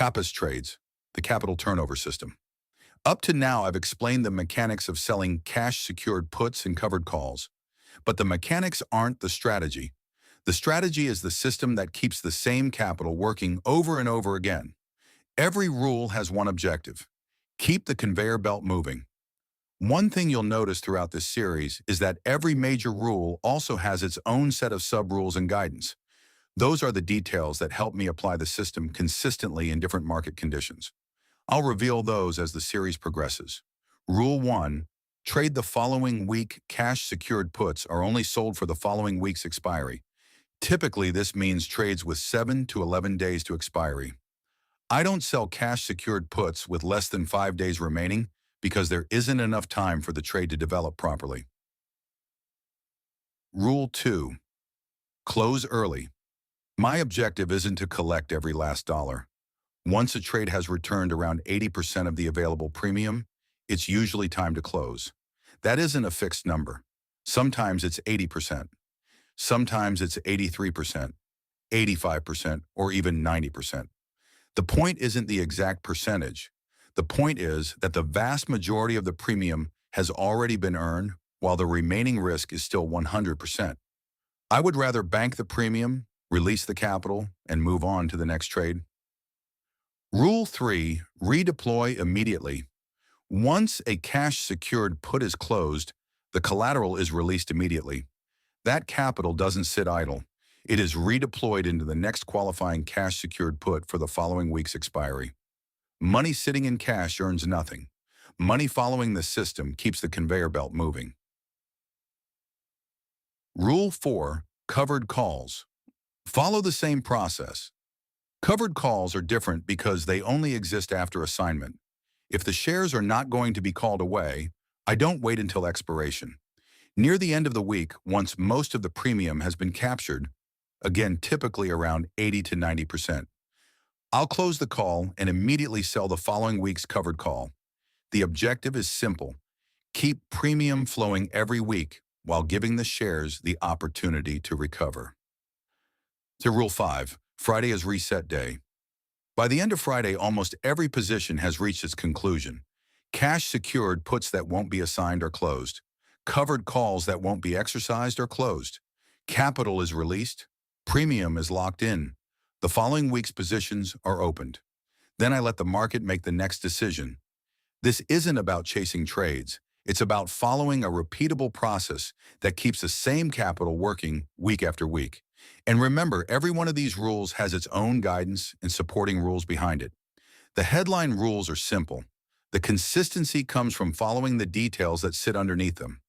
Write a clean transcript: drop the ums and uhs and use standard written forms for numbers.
CAPA's trades, the capital turnover system. Up to now, I've explained the mechanics of selling cash-secured puts and covered calls. But the mechanics aren't the strategy. The strategy is the system that keeps the same capital working over and over again. Every rule has one objective: keep the conveyor belt moving. One thing you'll notice throughout this series is that every major rule also has its own set of sub-rules and guidance. Those are the details that help me apply the system consistently in different market conditions. I'll reveal those as the series progresses. Rule 1. Trade the following week. Cash-secured puts are only sold for the following week's expiry. Typically, this means trades with 7 to 11 days to expiry. I don't sell cash-secured puts with less than 5 days remaining because there isn't enough time for the trade to develop properly. Rule 2. Close early. My objective isn't to collect every last dollar. Once a trade has returned around 80% of the available premium, it's usually time to close. That isn't a fixed number. Sometimes it's 80%. Sometimes it's 83%, 85%, or even 90%. The point isn't the exact percentage. The point is that the vast majority of the premium has already been earned, while the remaining risk is still 100%. I would rather bank the premium, release the capital, and move on to the next trade. Rule 3. Redeploy immediately. Once a cash-secured put is closed, the collateral is released immediately. That capital doesn't sit idle. It is redeployed into the next qualifying cash-secured put for the following week's expiry. Money sitting in cash earns nothing. Money following the system keeps the conveyor belt moving. Rule 4. Covered calls. Follow the same process. Covered calls are different because they only exist after assignment. If the shares are not going to be called away, I don't wait until expiration. Near the end of the week, once most of the premium has been captured, again typically around 80 to 90%, I'll close the call and immediately sell the following week's covered call. The objective is simple: keep premium flowing every week while giving the shares the opportunity to recover. To Rule 5, Friday is reset day. By the end of Friday, almost every position has reached its conclusion. Cash-secured puts that won't be assigned are closed. Covered calls that won't be exercised are closed. Capital is released. Premium is locked in. The following week's positions are opened. Then I let the market make the next decision. This isn't about chasing trades. It's about following a repeatable process that keeps the same capital working week after week. And remember, every one of these rules has its own guidance and supporting rules behind it. The headline rules are simple. The consistency comes from following the details that sit underneath them.